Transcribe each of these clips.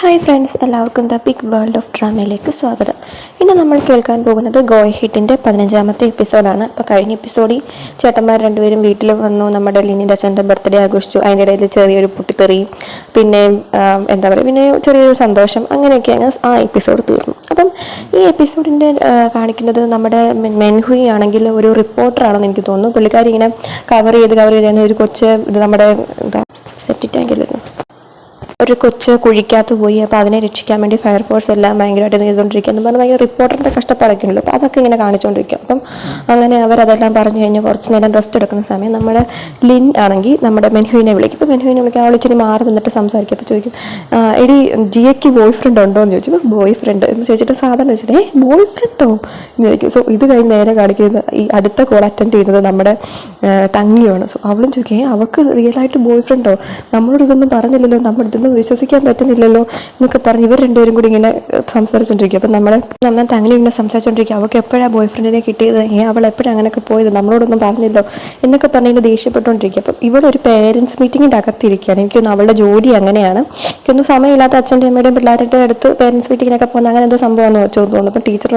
Hi friends, എല്ലാവർക്കും the big world of ഡ്രാമയിലേക്ക് സ്വാഗതം. ഇന്ന് നമ്മൾ കേൾക്കാൻ പോകുന്നത് ഗോയ ഹിറ്റിൻ്റെ 15ാമത്തെ എപ്പിസോഡാണ്. അപ്പോൾ കഴിഞ്ഞ എപ്പിസോഡിൽ ചേട്ടന്മാർ രണ്ടുപേരും വീട്ടിൽ വന്നു, നമ്മുടെ ലിനിൻ്റെ അച്ഛൻ്റെ ബർത്ത്ഡേ ആഘോഷിച്ചു. അതിൻ്റെ ഇടയിൽ ചെറിയൊരു പൊട്ടിത്തെറി, പിന്നെ എന്താ പറയുക, പിന്നെ ചെറിയൊരു സന്തോഷം, അങ്ങനെയൊക്കെയാണ് ആ എപ്പിസോഡ് തീർന്നു. അപ്പം ഈ എപ്പിസോഡിൻ്റെ കാണിക്കുന്നത് നമ്മുടെ മെൻഹുയി ആണെങ്കിൽ ഒരു റിപ്പോർട്ടറാണെന്ന് എനിക്ക് തോന്നുന്നു. പുള്ളിക്കാരി ഇങ്ങനെ കവർ ചെയ്ത് ഒരു കൊച്ച് ഇത് നമ്മുടെ എന്താ സെപ്റ്റി ടാങ്കിലിരുന്നു ഒരു കൊച്ച് കുഴിക്കകത്ത് പോയി. അപ്പോൾ അതിനെ രക്ഷിക്കാൻ വേണ്ടി ഫയർഫോഴ്സ് എല്ലാം ഭയങ്കരമായിട്ട് ചെയ്തുകൊണ്ടിരിക്കുക എന്ന് പറഞ്ഞാൽ ഭയങ്കര റിപ്പോർട്ടറിൻ്റെ കഷ്ടപ്പാടൊക്കെ ഉള്ളൂ. അപ്പോൾ അതൊക്കെ ഇങ്ങനെ കാണിച്ചുകൊണ്ടിരിക്കുക. അപ്പം അങ്ങനെ അവരതെല്ലാം പറഞ്ഞു കഴിഞ്ഞ് കുറച്ച് നേരം റെസ്റ്റ് എടുക്കുന്ന സമയം നമ്മുടെ ലിൻ ആണെങ്കിൽ നമ്മുടെ മെൻഹുവിനെ വിളിക്കും. ഇപ്പോൾ മെൻഹുവിനെ വിളിക്കും, അവൾ ഇച്ചിരി മാറി നിന്നിട്ട് സംസാരിക്കും. അപ്പോൾ ചോദിക്കും, എടി ജിയയ്ക്ക് ബോയ് ഫ്രണ്ട് ഉണ്ടോ എന്ന് ചോദിച്ചു. ബോയ് ഫ്രണ്ട് എന്ന് ചോദിച്ചിട്ട് സാധാരണ ചോദിച്ചിട്ട് ബോയ് ഫ്രണ്ടോ എന്ന് ചോദിക്കും. സോ ഇത് കഴിഞ്ഞ് നേരെ കാണിക്കുന്നത് ഈ അടുത്ത കോൾ അറ്റൻഡ് ചെയ്യുന്നത് നമ്മുടെ തങ്ങിയാണ്. സോ അവളും ചോദിക്കും, അവൾക്ക് റിയലായിട്ട് ബോയ് ഫ്രണ്ടോ, നമ്മളോട് ഇതൊന്നും പറഞ്ഞില്ലല്ലോ, നമ്മുടെ ഇതൊന്നും വിശ്വസിക്കാൻ പറ്റുന്നില്ലല്ലോ എന്നൊക്കെ പറഞ്ഞ് ഇവർ രണ്ടുപേരും കൂടി ഇങ്ങനെ സംസാരിച്ചുകൊണ്ടിരിക്കും. അപ്പം നമ്മൾ തങ്ങനെ ഇങ്ങനെ സംസാരിച്ചുകൊണ്ടിരിക്കുക. അവൾക്ക് എപ്പോഴാണ് ബോയ് ഫ്രണ്ടിനെ കിട്ടിയത്, അവൾ എപ്പോഴാണ് അങ്ങനെയൊക്കെ പോയത്, നമ്മളോടൊന്നും പറഞ്ഞില്ലോ എന്നൊക്കെ പറഞ്ഞ് ഇങ്ങനെ ദേഷ്യപ്പെട്ടുകൊണ്ടിരിക്കുക. അപ്പം ഇവളൊരു പേരൻസ് മീറ്റിങ്ങിൻ്റെ അകത്തിരിക്കുകയാണ്. എനിക്കൊന്ന് അവളുടെ ജോലി അങ്ങനെയാണ്. എനിക്കൊന്നും സമയമില്ലാത്ത അച്ഛൻ്റെ അമ്മയുടെയും പിള്ളേരുടെ അടുത്ത് പേരൻസ് മീറ്റിങ്ങിനൊക്കെ പോകുന്ന അങ്ങനെ എന്തോ സംഭവമാണെന്ന് തോന്നുന്നു. അപ്പം ടീച്ചർ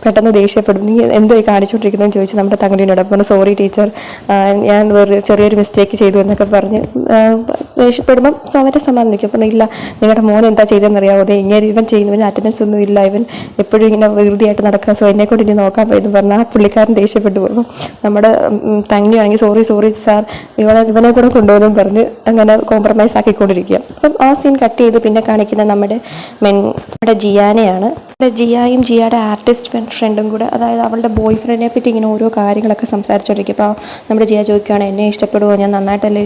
പെട്ടെന്ന് ദേഷ്യപ്പെടും, നീ എന്തോ ഈ കാണിച്ചുകൊണ്ടിരിക്കുന്നതെന്ന് ചോദിച്ച് നമ്മുടെ തങ്ങടിയോട്. അപ്പം സോറി ടീച്ചർ, ഞാൻ ചെറിയൊരു മിസ്റ്റേക്ക് ചെയ്തു എന്നൊക്കെ പറഞ്ഞ് ദേഷ്യപ്പെടുമ്പം അവരെ സമാധാനിക്കും. അപ്പം ഇല്ല, നിങ്ങളുടെ മോൻ എന്താ ചെയ്തതെന്നറിയാമോ, ഇങ്ങനെ ഇവൻ ചെയ്യുന്നവന് അറ്റൻഡൻസ് ഒന്നും ഇല്ല, ഇവൻ എപ്പോഴും ഇങ്ങനെ വെറുതെയായിട്ട് നടക്കുക, സോ എന്നെ കൊണ്ട് ഇനി നോക്കാൻ പോയെന്ന് പറഞ്ഞാൽ ആ പുള്ളിക്കാരൻ ദേഷ്യപ്പെട്ടു പോകും. നമ്മുടെ തങ്ങിയാണെങ്കിൽ സോറി സാർ, ഇവനെ കൂടെ കൊണ്ടുപോകുന്നു പറഞ്ഞ് അങ്ങനെ കോംപ്രമൈസ് ആക്കിക്കൊണ്ടിരിക്കുക. അപ്പം ആ സീൻ കട്ട് ചെയ്ത് പിന്നെ കാണിക്കുന്ന നമ്മുടെ ജിയാനെയാണ്. ജിയായും ജിയയുടെ ആർട്ടിസ്റ്റ് ഫ്രണ്ടും കൂടെ, അതായത് അവളുടെ ബോയ് ഫ്രണ്ടിനെ പറ്റി ഇങ്ങനെ ഓരോ കാര്യങ്ങളൊക്കെ സംസാരിച്ചുകൊണ്ടിരിക്കും. അപ്പോൾ നമ്മുടെ ജിയ ചോദിക്കുകയാണ്, എന്നെ ഇഷ്ടപ്പെടുമോ, ഞാൻ നന്നായിട്ടല്ലേ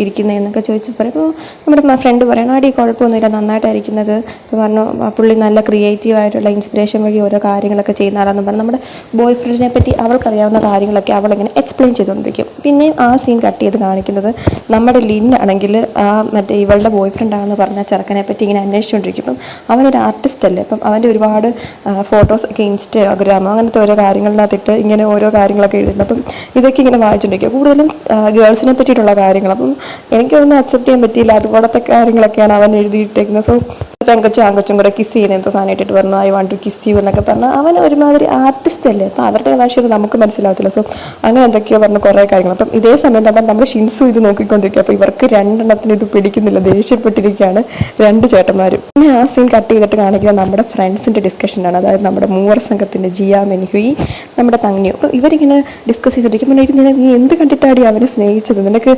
ഇരിക്കുന്നത് എന്നൊക്കെ ചോദിച്ച് പറയുമ്പോൾ നമ്മുടെ ഫ്രണ്ട് പറയണം, അടി കുഴപ്പമൊന്നുമില്ല, നന്നായിട്ടായിരിക്കുന്നത് പറഞ്ഞു. പുള്ളി നല്ല ക്രിയേറ്റീവ് ആയിട്ടുള്ള ഇൻസ്പിറേഷൻ വഴി ഓരോ കാര്യങ്ങളൊക്കെ ചെയ്യുന്ന ആളാണെന്ന് പറഞ്ഞ് നമ്മുടെ ബോയ് ഫ്രണ്ടിനെ പറ്റി അവൾക്കറിയാവുന്ന കാര്യങ്ങളൊക്കെ അവളിങ്ങനെ എക്സ്പ്ലെയിൻ ചെയ്തുകൊണ്ടിരിക്കും. പിന്നെ ആ സീൻ കട്ട് ചെയ്ത് കാണിക്കുന്നത് നമ്മുടെ ലിൻ ആണെങ്കിൽ മറ്റേ ഇവളുടെ ബോയ് ഫ്രണ്ടാണെന്ന് പറഞ്ഞ ചെറുക്കനെ പറ്റി ഇങ്ങനെ അന്വേഷിച്ചുകൊണ്ടിരിക്കും. അപ്പം അവനൊരു ആർട്ടിസ്റ്റ് അല്ലേ, അപ്പം അവൻ്റെ ഒരുപാട് ഫോട്ടോസൊക്കെ ഇൻസ്റ്റാഗ്രാമോ അങ്ങനത്തെ ഓരോ കാര്യങ്ങളിനകത്തിട്ട് ഇങ്ങനെ ഓരോ കാര്യങ്ങളൊക്കെ എഴുതുന്നുണ്ട്. അപ്പം ഇതൊക്കെ ഇങ്ങനെ വായിച്ചുകൊണ്ടിരിക്കുക, കൂടുതലും ഗേൾസിനെ പറ്റിയിട്ടുള്ള കാര്യങ്ങൾ. അപ്പം എനിക്കൊന്നും അക്സെപ്റ്റ് ചെയ്യാൻ പറ്റിയില്ല, അതുപോലത്തെ കാര്യങ്ങളൊക്കെയാണ് അവൻ എഴുതിയിട്ടേക്കുന്നത്. സോ പെങ്കച്ചും കൂടെ കിസ് ചെയ്യുന്ന എന്തോ സാധനം ഇട്ടിട്ട് പറഞ്ഞു, I want to kiss you എന്നൊക്കെ പറഞ്ഞാൽ അവൻ ഒരുമാതിരി ആർട്ടിസ്റ്റ് അല്ലേ, അപ്പോൾ അവരുടെ ഭാഷ ഇത് നമുക്ക് മനസ്സിലാവത്തില്ല. സോ അങ്ങനെ എന്തൊക്കെയോ പറഞ്ഞ് കുറേ കാര്യങ്ങൾ. അപ്പം ഇതേ സമയം തന്നെ നമ്മുടെ ഷിൻസു ഇത് നോക്കിക്കൊണ്ടിരിക്കുക. അപ്പോൾ ഇവർക്ക് രണ്ടെണ്ണത്തിന് ഇത് പിടിക്കുന്നില്ല, ദേഷ്യപ്പെട്ടിരിക്കുകയാണ് രണ്ട് ചേട്ടന്മാരും. പിന്നെ ആ സീൻ കട്ട് ചെയ്തിട്ട് കാണിക്കുക നമ്മുടെ ഫ്രണ്ട്സിൻ്റെ ഡിസ്കഷനാണ്. അതായത് നമ്മുടെ മൂവർ സംഘത്തിൻ്റെ ജിയ, മെൻഹുയി, നമ്മുടെ തങ്ങിയു. അപ്പോൾ ഇവരിങ്ങനെ ഡിസ്കസ് ചെയ്തിരിക്കും. നീ എന്ത് കണ്ടിട്ടാടി അവനെ സ്നേഹിച്ചത്, നിനക്ക്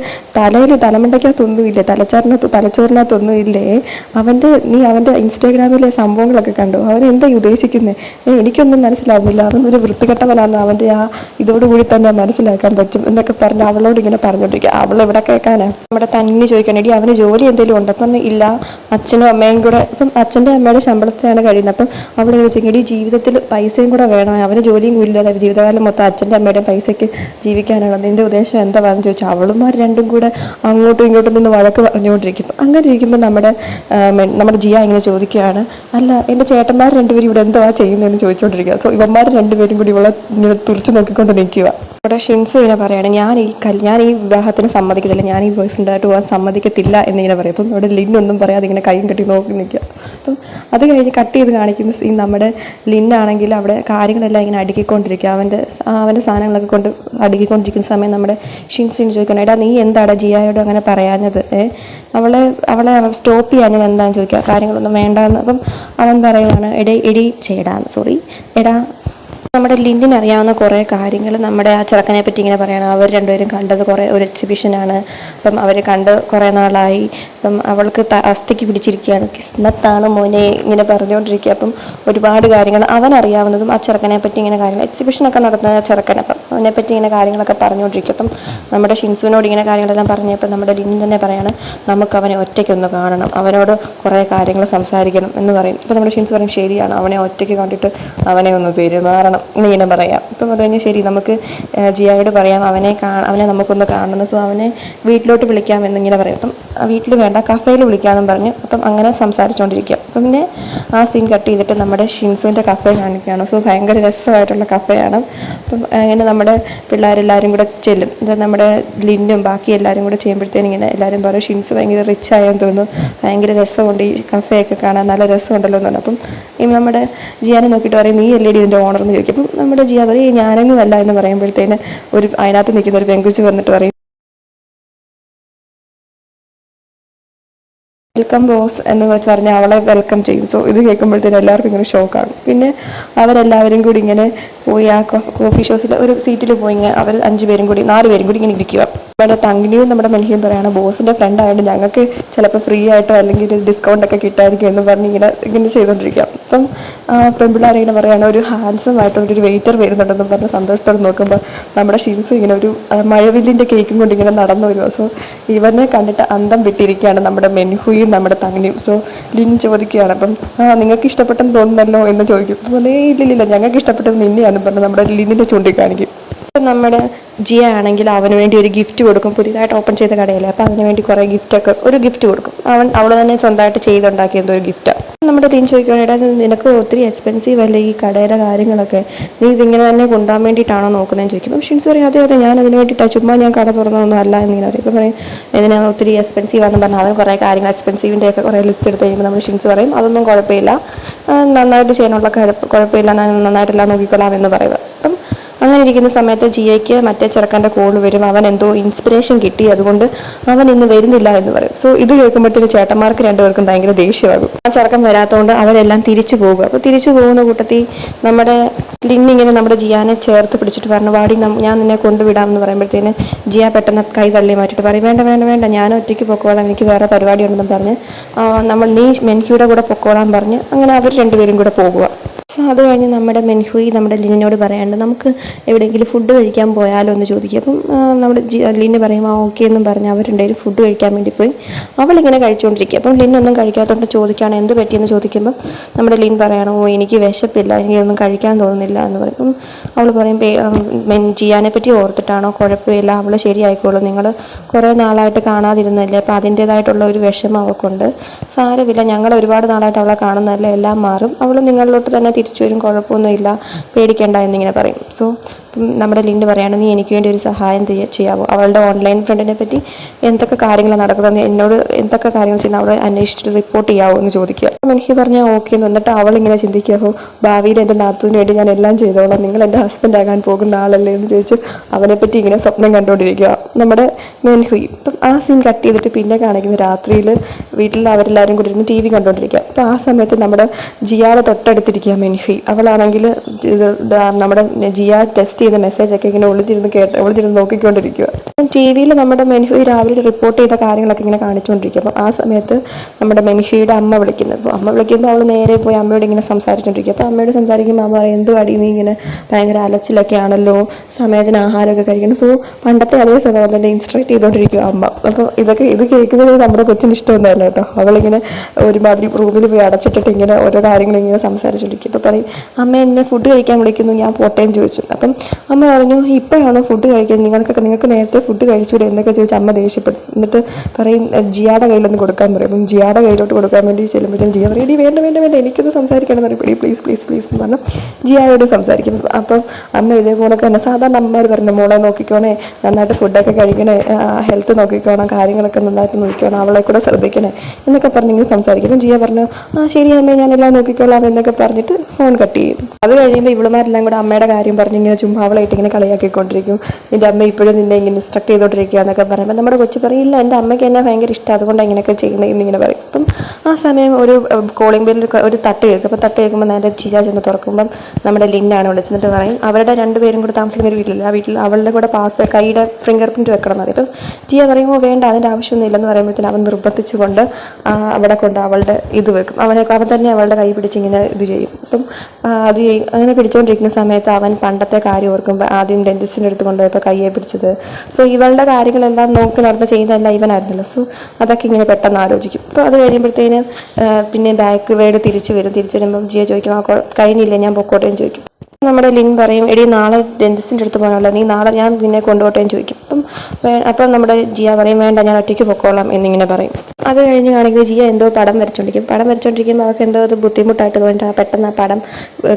തലമണ്ടയ്ക്കകത്തൊന്നും ഇല്ലേ, തലച്ചോറിനകത്തൊന്നും ഇല്ലേ, നീ അവൻ്റെ ഇൻസ്റ്റാഗ്രാമിലെ സംഭവങ്ങളൊക്കെ കണ്ടു, അവൻ എന്താ ഉദ്ദേശിക്കുന്നത്, എനിക്കൊന്നും മനസ്സിലാവുന്നില്ല, അവൻ ഒരു വൃത്തികെട്ടവനാണെന്ന് അവൻ്റെ ആ ഇതോടുകൂടി തന്നെ മനസ്സിലാക്കാൻ പറ്റും എന്നൊക്കെ പറഞ്ഞ് അവളോട് ഇങ്ങനെ പറഞ്ഞുകൊണ്ടിരിക്കുക. അവൾ എവിടെ കേൾക്കാനാണ്. നമ്മുടെ തന്നെ ചോദിക്കണമെങ്കിൽ അവന് ജോലി എന്തെങ്കിലും ഉണ്ട്. അപ്പം ഇല്ല, അച്ഛനും അമ്മയും കൂടെ, ഇപ്പം അച്ഛൻ്റെ അമ്മയുടെ ശമ്പളത്തിലാണ് കഴിയുന്നത്. അപ്പം അവിടെ ചോദിച്ചെങ്കിൽ ജീവിതത്തിൽ പൈസയും കൂടെ വേണം, അവന് ജോലിയും ഇല്ലാതെ ജീവിതകാലം മൊത്തം അച്ഛൻ്റെ അമ്മയുടെയും പൈസയ്ക്ക് ജീവിക്കാനാണ്, നിൻ്റെ ഉദ്ദേശം എന്താണെന്ന് ചോദിച്ചാൽ അവളുമാർ രണ്ടും കൂടെ അങ്ങോട്ടും ഇങ്ങോട്ടും നിന്ന് വഴക്ക് പറഞ്ഞുകൊണ്ടിരിക്കും. അങ്ങനെ ഇരിക്കുമ്പോൾ നമ്മുടെ ജിയ ഇങ്ങനെ ചോദിക്കുകയാണ്, അല്ല എൻ്റെ ചേട്ടന്മാർ രണ്ടുപേരും ഇവിടെ എന്തുവാ ചെയ്യുന്നതെന്ന് ചോദിച്ചുകൊണ്ടിരിക്കുക. സോ ഇവന്മാർ രണ്ടുപേരും കൂടി ഇവളെ ഇങ്ങനെ തുറച്ച് നോക്കിക്കൊണ്ട് നിൽക്കുക. ഇവിടെ ഷിൻസു ഇങ്ങനെ പറയുകയാണ്, ഞാൻ ഈ വിവാഹത്തിന് സമ്മതിക്കത്തില്ല, ഞാൻ ഈ ബോയ് ഫ്രണ്ടായിട്ട് പോകാൻ സമ്മതിക്കത്തില്ല എന്നിങ്ങനെ പറയും. അപ്പം ഇവിടെ ലിന്നൊന്നും പറയാതെ ഇങ്ങനെ കൈയും കെട്ടി നോക്കി നിൽക്കുക. അപ്പം അത് കഴിഞ്ഞ് കട്ട് ചെയ്ത് കാണിക്കുന്ന സീൻ നമ്മുടെ ലിന്നാണെങ്കിൽ അവിടെ കാര്യങ്ങളെല്ലാം ഇങ്ങനെ അടുക്കിക്കൊണ്ടിരിക്കുക, അവൻ്റെ സാധനങ്ങളൊക്കെ കൊണ്ട് അടുക്കിക്കൊണ്ടിരിക്കുന്ന സമയം നമ്മുടെ ഷിൻസുവിന് ചോദിക്കണം, എടാ നീ എന്താടാ ജിയായോട് അങ്ങനെ പറയാഞ്ഞത്, അവളെ സ്റ്റോപ്പ് ചെയ്യാഞ്ഞത് എന്താണെന്ന് ചോദിക്കുക, കാര്യങ്ങളൊന്നും വേണ്ടാന്ന്. അപ്പം അവൻ പറയുവാണ്, എടാ നമ്മുടെ ലിന്നിന് അറിയാവുന്ന കുറേ കാര്യങ്ങൾ നമ്മുടെ ആ ചെറുക്കനെ പറ്റി ഇങ്ങനെ പറയണം. അവർ രണ്ടുപേരും കണ്ടത് ഒരു എക്സിബിഷനാണ്. അപ്പം അവർ കണ്ട് കുറേ നാളായി. അപ്പം അവൾക്ക് അസ്ഥിക്ക് പിടിച്ചിരിക്കുകയാണ്, കിസ്മത്താണ് മോനെ ഇങ്ങനെ പറഞ്ഞുകൊണ്ടിരിക്കുക. അപ്പം ഒരുപാട് കാര്യങ്ങൾ അവനറിയാവുന്നതും ആ ചെറുക്കനെ പറ്റി ഇങ്ങനെ കാര്യങ്ങൾ, എക്സിബിഷനൊക്കെ നടത്തുന്ന ചെറുക്കൻ, അപ്പം അവനെപ്പറ്റി ഇങ്ങനെ കാര്യങ്ങളൊക്കെ പറഞ്ഞുകൊണ്ടിരിക്കും. അപ്പം നമ്മുടെ ഷിൻസുവിനോട് ഇങ്ങനെ കാര്യങ്ങളെല്ലാം പറഞ്ഞപ്പോൾ നമ്മുടെ ലിൻ തന്നെ പറയാണ്, നമുക്ക് അവനെ ഒറ്റയ്ക്കൊന്ന് കാണണം, അവനോട് കുറേ കാര്യങ്ങൾ സംസാരിക്കണം എന്ന് പറയും. അപ്പോൾ നമ്മുടെ ഷിൻസു പറയും, ശരിയാണ്, അവനെ ഒറ്റയ്ക്ക് കണ്ടിട്ട് അവനെ ഒന്ന് പെരുമാറണം എന്നിങ്ങനെ പറയാം. അപ്പം അത് കഴിഞ്ഞ് ശരി, നമുക്ക് ജിയായോട് പറയാം അവനെ നമുക്കൊന്ന് കാണണം, സോ അവനെ വീട്ടിലോട്ട് വിളിക്കാം എന്നിങ്ങനെ പറയും. അപ്പം വീട്ടിൽ വേണ്ട കഫേയിൽ വിളിക്കാമെന്നും പറഞ്ഞു. അപ്പം അങ്ങനെ സംസാരിച്ചുകൊണ്ടിരിക്കുക. അപ്പം പിന്നെ ആ സീൻ കട്ട് ചെയ്തിട്ട് നമ്മുടെ ഷിൻസുവിൻ്റെ കഫേ കാണിക്കുകയാണ്. സോ ഭയങ്കര രസമായിട്ടുള്ള കഫേയാണ്. അപ്പം അങ്ങനെ നമ്മുടെ പിള്ളേരെല്ലാവരും കൂടെ ചെല്ലും. ഇത് നമ്മുടെ ലിന്നും ബാക്കി എല്ലാവരും കൂടെ ചെയ്യുമ്പോഴത്തേനും ഇങ്ങനെ എല്ലാവരും പറയും ഷിൻസ് ഭയങ്കര റിച്ച് ആയെന്ന് തോന്നുന്നു, ഭയങ്കര രസമുണ്ട് ഈ കഫേയൊക്കെ കാണാൻ, നല്ല രസമുണ്ടല്ലോ എന്ന് പറഞ്ഞു. അപ്പം ഈ നമ്മുടെ ജിയാനെ നോക്കിയിട്ട് പറയും, നീ അല്ലേടി ഇതിൻ്റെ ഓണർ എന്ന് ചോദിക്കും. അപ്പം നമ്മുടെ ജിയ പറയും, ഞാനെങ്കിലും അല്ല എന്ന് പറയുമ്പോഴത്തേന് അതിനകത്ത് നിൽക്കുന്ന ഒരു പെങ്കുച്ച് വന്നിട്ട് പറയും, വെൽക്കം ബോസ് എന്ന് പറഞ്ഞ് അവളെ വെൽക്കം ചെയ്യും. സോ ഇത് കേൾക്കുമ്പോഴത്തേനും എല്ലാവർക്കും ഇങ്ങനെ ഷോക്കാണ്. പിന്നെ അവരെല്ലാവരും കൂടി ഇങ്ങനെ പോയി ആ കോഫി ഷോപ്പിൽ ഒരു സീറ്റിൽ പോയി ഇങ്ങനെ അവർ 4 പേരും കൂടി ഇങ്ങനെ ഇരിക്കുക. നമ്മുടെ തങ്ങിനിയും നമ്മുടെ മെൻഹിയും പറയുകയാണ്, ബോസിൻ്റെ ഫ്രണ്ട് ആയതുകൊണ്ട് ഞങ്ങൾക്ക് ചിലപ്പോൾ ഫ്രീ ആയിട്ടോ അല്ലെങ്കിൽ ഡിസ്കൗണ്ട് ഒക്കെ കിട്ടായിരിക്കും എന്ന് പറഞ്ഞ് ഇങ്ങനെ ചെയ്തുകൊണ്ടിരിക്കുക. അപ്പം പെൺപിള്ളേരെ ഇങ്ങനെ പറയുകയാണ്, ഒരു ഹാൻസം ആയിട്ടൊരു വെയിറ്റർ വരുന്നുണ്ടെന്നും പറഞ്ഞ് സന്തോഷത്തോടെ നോക്കുമ്പോൾ നമ്മുടെ ഷിൻസു ഇങ്ങനെ ഒരു മഴവില്ലിൻ്റെ കേക്കും കൊണ്ട് ഇങ്ങനെ നടന്നു വരുമോ. സോ ഇവനെ കണ്ടിട്ട് അന്തം വിട്ടിരിക്കുകയാണ് നമ്മുടെ മെൻഹുയും നമ്മുടെ തങ്ങിനിയും. സോ ലിൻ ചോദിക്കുകയാണ്, അപ്പം നിങ്ങൾക്ക് ഇഷ്ടപ്പെട്ടെന്ന് തോന്നുന്നല്ലോ എന്ന് ചോദിക്കും. അപ്പോൾ ഇല്ലില്ല ഞങ്ങൾക്ക് ഇഷ്ടപ്പെട്ടത് നിന്നെയാണെന്ന് പറഞ്ഞ് നമ്മുടെ ലിന്നിനെ ചൂണ്ടിക്കാണിക്കും. നമ്മുടെ ജിയ ആണെങ്കിൽ അവന് വേണ്ടി ഒരു ഗിഫ്റ്റ് കൊടുക്കും. പുതിയതായിട്ട് ഓപ്പൺ ചെയ്ത കടയല്ലേ, അപ്പോൾ അതിന് വേണ്ടി കുറേ ഒരു ഗിഫ്റ്റ് കൊടുക്കും. അവൾ തന്നെ സ്വന്തമായിട്ട് ചെയ്തുണ്ടാക്കിയത് ഒരു ഗിഫ്റ്റാണ്. നമ്മുടെ ടീം ചോദിക്കുകയാണെങ്കിൽ, നിനക്ക് ഒത്തിരി എക്സ്പെൻസീവ് അല്ലേ ഈ കടയുടെ കാര്യങ്ങളൊക്കെ, നീ ഇതിങ്ങനെ തന്നെ കൊണ്ടുപോകാൻ വേണ്ടിയിട്ടാണോ നോക്കുന്നതെന്ന് ചോദിക്കും. അപ്പം ഷിൻസ് പറയും, അതെ ഞാൻ അതിന് വേണ്ടിയിട്ടാണ്, ചുമ്മാ ഞാൻ കട തുറന്നതൊന്നും അല്ല എന്നിങ്ങനെ പറയും. ഇപ്പം പറയും, ഇതിന് ഒത്തിരി എക്സ്പെൻസീവ് ആണെന്ന് പറഞ്ഞാൽ അവൻ കുറേ കാര്യങ്ങൾ എക്സ്പെൻസീവിൻ്റെ ഒക്കെ കുറേ ലിസ്റ്റ് എടുത്ത് കഴിയുമ്പോൾ നമ്മൾ ഷിൻസ് പറയും, അതൊന്നും കുഴപ്പമില്ല, നന്നായിട്ട് ചെയ്യാനുള്ള കുഴപ്പമില്ല, നന്നായിട്ടെല്ലാം നോക്കിക്കൊള്ളാം എന്ന് പറയുക. അപ്പം അങ്ങനെ ഇരിക്കുന്ന സമയത്ത് ജിയയ്ക്ക് മറ്റേ ചെറുക്കൻ്റെ കോൾ വരും. അവൻ എന്തോ ഇൻസ്പിറേഷൻ കിട്ടി, അതുകൊണ്ട് അവൻ ഇന്ന് വരുന്നില്ല എന്ന് പറയും. സോ ഇത് കേൾക്കുമ്പോഴത്തേക്ക് ചേട്ടന്മാർക്ക് രണ്ടുപേർക്കും ഭയങ്കര ദേഷ്യമാകും. ആ ചെറുക്കൻ വരാത്തതുകൊണ്ട് അവരെല്ലാം തിരിച്ചു പോകുക. അപ്പോൾ തിരിച്ചു പോകുന്ന കൂട്ടത്തിൽ നമ്മുടെ ലിന്നിങ്ങനെ നമ്മുടെ ജിയാനെ ചേർത്ത് പിടിച്ചിട്ട് പറഞ്ഞു, വാടി ഞാൻ നിന്നെ കൊണ്ടുവിടാമെന്ന് പറയുമ്പോഴത്തേന് ജിയ പെട്ടെന്ന് കൈ തള്ളി മാറ്റിയിട്ട് പറയും, വേണ്ട ഞാൻ ഒറ്റയ്ക്ക് പൊക്കോളാം, എനിക്ക് വേറെ പരിപാടി ഉണ്ടെന്ന് പറഞ്ഞ് നീ മെൻഹിയുടെ കൂടെ പൊക്കോളാൻ പറഞ്ഞ് അങ്ങനെ അവർ രണ്ടുപേരും കൂടെ പോകുക. സോ അത് കഴിഞ്ഞ് നമ്മുടെ മെൻഹുയി നമ്മുടെ ലിന്നിനോട് പറയാണ്ട് നമുക്ക് എവിടെയെങ്കിലും ഫുഡ് കഴിക്കാൻ പോയാലോ എന്ന് ചോദിക്കും. അപ്പം നമ്മുടെ ലിന്ന് പറയും, ഓക്കെ എന്നും പറഞ്ഞ് അവരുണ്ടെങ്കിലും ഫുഡ് കഴിക്കാൻ വേണ്ടി പോയി. അവളിങ്ങനെ കഴിച്ചുകൊണ്ടിരിക്കുക. അപ്പം ലിന്നൊന്നും കഴിക്കാത്തതുകൊണ്ട് ചോദിക്കുകയാണ് എന്ത് പറ്റിയെന്ന് ചോദിക്കുമ്പോൾ നമ്മുടെ ലിൻ പറയണോ, എനിക്ക് വിശപ്പില്ല, എനിക്കൊന്നും കഴിക്കാൻ തോന്നുന്നില്ല എന്ന് പറയും. അപ്പം അവൾ പറയും, ജിയാനെ പറ്റി ഓർത്തിട്ടാണോ, കുഴപ്പമില്ല, അവൾ ശരിയായിക്കോളും, നിങ്ങൾ കുറേ നാളായിട്ട് കാണാതിരുന്നല്ലേ, അപ്പോൾ അതിൻ്റേതായിട്ടുള്ള ഒരു വിഷമം അവൾക്കുണ്ട്, സാരമില്ല, ഞങ്ങൾ ഒരുപാട് നാളായിട്ട് അവളെ കാണുന്നതല്ലേ, എല്ലാം മാറും, അവൾ നിങ്ങളിലോട്ട് തന്നെ തിരിച്ചു വരും, കുഴപ്പമൊന്നുമില്ല, പേടിക്കേണ്ട എന്നിങ്ങനെ പറയും. സോ നമ്മുടെ ലിൻഡ് പറയാണ്, നീ എനിക്ക് വേണ്ടി ഒരു സഹായം ചെയ്യാവോ, അവളുടെ ഓൺലൈൻ ഫ്രണ്ടിനെ പറ്റി എന്തൊക്കെ കാര്യങ്ങളാണ് നടക്കുന്നത്, എന്നോട് എന്തൊക്കെ കാര്യങ്ങൾ ചെയ്യുന്ന അവളെ അന്വേഷിച്ചിട്ട് റിപ്പോർട്ട് ചെയ്യാവോ എന്ന് ചോദിക്കുക. എനിക്ക് പറഞ്ഞാൽ ഓക്കെ എന്ന്. എന്നിട്ട് അവളിങ്ങനെ ചിന്തിക്കാവോ, ഭാവിയിൽ എൻ്റെ നാത്തൂന് വേണ്ടി ഞാൻ എല്ലാം ചെയ്തോളാം, നിങ്ങൾ എൻ്റെ ഹസ്ബൻഡ് ആകാൻ പോകുന്ന ആളല്ലേ എന്ന് ചോദിച്ച് അവനെപ്പറ്റി ഇങ്ങനെ സ്വപ്നം കണ്ടുകൊണ്ടിരിക്കുക നമ്മുടെ മെൻഹുയി. അപ്പം ആ സീൻ കട്ട് ചെയ്തിട്ട് പിന്നെ കാണിക്കുന്ന രാത്രിയിൽ വീട്ടിൽ അവരെല്ലാവരും കൂടി ഇരുന്ന് TV കണ്ടുകൊണ്ടിരിക്കുക. അപ്പോൾ ആ സമയത്ത് നമ്മുടെ ജിയാടെ തൊട്ടടുത്തിരിക്കുക മെൻഹുയി. അവളാണെങ്കിൽ നമ്മുടെ ജിയ ടെസ്റ്റ് ചെയ്ത മെസ്സേജൊക്കെ ഇങ്ങനെ ഒളിച്ചിരുന്ന് നോക്കിക്കൊണ്ടിരിക്കുക. TV നമ്മുടെ മെൻഹുയി രാവിലെ റിപ്പോർട്ട് ചെയ്ത കാര്യങ്ങളൊക്കെ ഇങ്ങനെ കാണിച്ചുകൊണ്ടിരിക്കുക. അപ്പോൾ ആ സമയത്ത് നമ്മുടെ മെൻഹുയിയുടെ അമ്മ വിളിക്കുന്നത്. അപ്പോൾ അമ്മ വിളിക്കുമ്പോൾ അവൾ നേരെ പോയി അമ്മയോട് ഇങ്ങനെ സംസാരിച്ചുകൊണ്ടിരിക്കുക. അപ്പോൾ അമ്മയോട് സംസാരിക്കുമ്പോൾ അമ്മ പറയും, എന്ത് അടി നീ ഇങ്ങനെ ഭയങ്കര അലച്ചിലൊക്കെ ആണല്ലോ, സമയത്തിന് ആഹാരമൊക്കെ കഴിക്കണം. സോ പണ്ടത്തെ അതേ സമയം തന്നെ ഇൻസ്ട്രക്ട് ചെയ്തുകൊണ്ടിരിക്കുക അമ്മ. അപ്പോൾ ഇത് കേൾക്കുന്നത് നമ്മുടെ കൊച്ചിന് ഇഷ്ടമൊന്നുമല്ല കേട്ടോ. അവളിങ്ങനെ ഒരുമാതിരി റൂമിൽ പോയി അടച്ചിട്ടിട്ട് ഇങ്ങനെ ഓരോ കാര്യങ്ങൾ ഇങ്ങനെ സംസാരിച്ചുകൊണ്ടിരിക്കും. അപ്പോൾ പറയും, അമ്മ എന്നെ ഫുഡ് കഴിക്കാൻ വിളിക്കുന്നു, ഞാൻ പോട്ടേന്ന് ചോദിച്ചു. അപ്പം അമ്മ പറഞ്ഞു, ഇപ്പോഴാണോ ഫുഡ് കഴിക്കാൻ, നിങ്ങൾക്ക് നേരത്തെ ഫുഡ് കഴിച്ചുകൂടെ എന്നൊക്കെ ചോദിച്ചാൽ അമ്മ ദേഷ്യപ്പെട്ടു. എന്നിട്ട് പറയും, ജിയാടെ കയ്യിലൊന്ന് കൊടുക്കാൻ പറയും. അപ്പം ജിയാടെ കയ്യിലോട്ട് കൊടുക്കാൻ വേണ്ടി ചെല്ലുമ്പോഴത്തേക്കും ജിയ പറയും, വേണ്ട എനിക്കൊന്ന് സംസാരിക്കണം എന്ന് പറയും. പ്ലീസ് എന്ന് പറഞ്ഞാൽ ജിയായോട് സംസാരിക്കും. അപ്പം അമ്മ ഇതേപോലെ തന്നെ സാധാരണ അമ്മമാർ പറഞ്ഞു, മോളെ നോക്കിക്കോണേ, നന്നായിട്ട് ഫുഡൊക്കെ കഴിക്കണേ, ഹെൽത്ത് നോക്കിക്കോണം, കാര്യങ്ങളൊക്കെ നന്നായിട്ട് നോക്കിക്കോണം, അവളെ കൂടെ ശ്രദ്ധിക്കണേ എന്നൊക്കെ പറഞ്ഞിങ്ങനെ സംസാരിക്കും. അപ്പം ജിയ പറഞ്ഞു, ശരി അമ്മേ, ഞാനെല്ലാം നോക്കിക്കോളാം എന്നൊക്കെ പറഞ്ഞിട്ട് ഫോൺ കട്ട് ചെയ്യും. അത് കഴിയുമ്പോൾ ഇവളുമാരെല്ലാം കൂടെ അമ്മയുടെ കാര്യം പറഞ്ഞ് ഇങ്ങനെ ചുമ്മാ അവളായിട്ട് ഇങ്ങനെ കളിയാക്കിക്കൊണ്ടിരിക്കും. നിൻ്റെ അമ്മ ഇപ്പോഴും നിന്നെ ഇങ്ങനെ ഇൻസ്ട്രക്ട് ചെയ്തുകൊണ്ടിരിക്കുക എന്നൊക്കെ പറയുമ്പോൾ നമ്മുടെ കൊച്ചു പറയും, ഇല്ല, എൻ്റെ അമ്മയ്ക്ക് എന്നെ ഭയങ്കര ഇഷ്ടം, അതുകൊണ്ടാണ് ഇങ്ങനെയൊക്കെ ചെയ്യുന്നത് എന്നിങ്ങനെ പറയും. അപ്പം ആ സമയം ഒരു കോളിംഗ് ബെല്ലിൽ ഒരു തട്ട് കേൾക്കും. അപ്പോൾ തട്ട് കേൾക്കുമ്പോൾ നേരെ ജിയ ചെന്ന് തുറക്കുമ്പം നമ്മുടെ ലിന്നാണ് വിളിച്ചിട്ട് പറയും, അവരുടെ രണ്ടുപേരും കൂടെ താമസിക്കുന്ന ഒരു വീട്ടിലില്ല, ആ വീട്ടിൽ അവളുടെ കൂടെ കൈയുടെ ഫിംഗർ പ്രിൻറ്റ് വെക്കണം എന്ന് പറയും. അപ്പം ജിയ പറയുമ്പോൾ വേണ്ട, അതിൻ്റെ ആവശ്യമൊന്നും ഇല്ലെന്ന് പറയുമ്പോഴത്തേനും അവൻ നിർബന്ധിച്ചുകൊണ്ട് അവിടെ കൊണ്ട് അവളുടെ ഇത് വെക്കും. അവൻ തന്നെ അവളുടെ കൈ പിടിച്ചിങ്ങനെ ഇത് ചെയ്യും. അപ്പം അത് അങ്ങനെ പിടിച്ചുകൊണ്ടിരിക്കുന്ന സമയത്ത് അവൻ പണ്ടത്തെ കാര്യം ഓർക്കുമ്പോൾ ആദ്യം ഡെന്റിസ്റ്റിൻ്റെ അടുത്ത് കൊണ്ടുപോയപ്പോൾ കയ്യെ പിടിച്ചത്. സോ ഇവളുടെ കാര്യങ്ങളെല്ലാം നോക്കി നടന്ന് ചെയ്യുന്നതല്ല ഇവനായിരുന്നല്ലോ. സോ അതൊക്കെ ഇങ്ങനെ പെട്ടെന്ന് ആലോചിക്കും. അപ്പോൾ അത് കഴിയുമ്പോഴത്തേന് പിന്നെ ബാക്ക് വേർഡ് തിരിച്ചു വരുമ്പം ജിയ ചോദിക്കും, കഴിഞ്ഞില്ലേ, ഞാൻ പൊക്കോട്ടെ എന്ന് ചോദിക്കും. നമ്മുടെ ലിൻ പറയും, എടി നാളെ ഡെന്റിസ്റ്റിൻ്റെ അടുത്ത് പോകാനുള്ള, നീ നാളെ ഞാൻ നിന്നെ കൊണ്ടുപോട്ടെ എന്ന് ചോദിക്കും. അപ്പം നമ്മുടെ ജിയ പറയും, വേണ്ട ഞാൻ ഒറ്റയ്ക്ക് പൊക്കോളാം എന്നിങ്ങനെ പറയും. അത് കഴിഞ്ഞ് കാണിക്കുന്നത് ജിയ എന്തോ പടം വരച്ചുകൊണ്ടിരിക്കുമ്പോൾ അവർക്ക് എന്തോ അത് ബുദ്ധിമുട്ടായിട്ട് തോന്നിയിട്ട് പെട്ടെന്ന് ആ പടം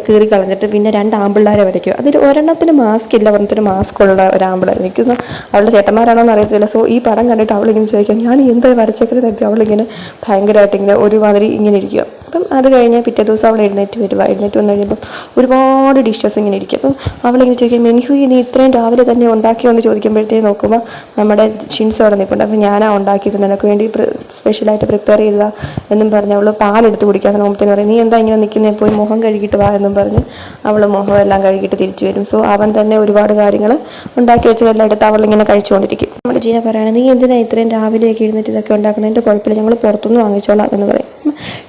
കീറി കളഞ്ഞിട്ട് പിന്നെ 2 ആമ്പിള്ളേരെ വരയ്ക്കും. അതിൽ ഒരെണ്ണത്തിന് മാസ്ക് ഇല്ല, ഒരെണ്ണത്തിന് മാസ്ക് ഉള്ള ഒരു ആമ്പിള്ളേർ എനിക്കൊന്ന് അവളുടെ ചേട്ടന്മാരാണോ എന്ന് അറിയത്തില്ല. സോ ഈ പടം കണ്ടിട്ട് അവളിങ്ങനെ ചോദിക്കാം, ഞാൻ എന്താ വരച്ചേക്കുന്നത് തരത്തി അവളിങ്ങനെ ഭയങ്കരമായിട്ട് ഇങ്ങനെ ഒരുമാതിരി ഇങ്ങനെ ഇരിക്കുക. അപ്പം അത് കഴിഞ്ഞ് പിറ്റേ ദിവസം അവൾ എഴുന്നേറ്റ് വന്നു കഴിയുമ്പോൾ ഒരുപാട് ഡിഷസ് ഇങ്ങനെ ഇരിക്കും. അപ്പം അവളിങ്ങനെ ചോദിക്കും, മെൻഹു നീ ഇത്രയും രാവിലെ തന്നെ ഉണ്ടാക്കിയോ എന്ന് ചോദിക്കുമ്പോഴത്തേക്ക് നോക്കുമ്പോൾ നമ്മുടെ ഷിൻസ് അവിടെ നിൽപ്പുണ്ട്. അപ്പം ഞാനാ ഉണ്ടാക്കിയത്, നിനക്ക് വേണ്ടി സ്പെഷ്യലായിട്ട് പ്രിപ്പയർ ചെയ്തതാ എന്നും പറഞ്ഞ് അവൾ പാലെടുത്ത് കുടിക്കാൻ നോക്കുമ്പോഴത്തേന് പറയും, നീ എന്താ ഇങ്ങനെ നിൽക്കുന്നേ, പോയി മുഖം കഴുകിയിട്ട് വാ എന്നും പറഞ്ഞ് അവൾ മുഖം എല്ലാം കഴുകിയിട്ട് തിരിച്ചു വരും. സോ അവൻ തന്നെ ഒരുപാട് കാര്യങ്ങൾ ഉണ്ടാക്കി വെച്ചതെല്ലാം എടുത്ത് അവളിങ്ങനെ കഴിച്ചുകൊണ്ടിരിക്കും. നമ്മുടെ ജിയ പറയുകയാണ്, നീ എന്തിനാ ഇത്രയും രാവിലെയൊക്കെ എഴുന്നേറ്റ് ഇതൊക്കെ ഉണ്ടാക്കുന്നതിൻ്റെ കുഴപ്പമില്ല, ഞങ്ങൾ പുറത്തുനിന്ന് വാങ്ങിച്ചോളാം എന്ന് പറയും.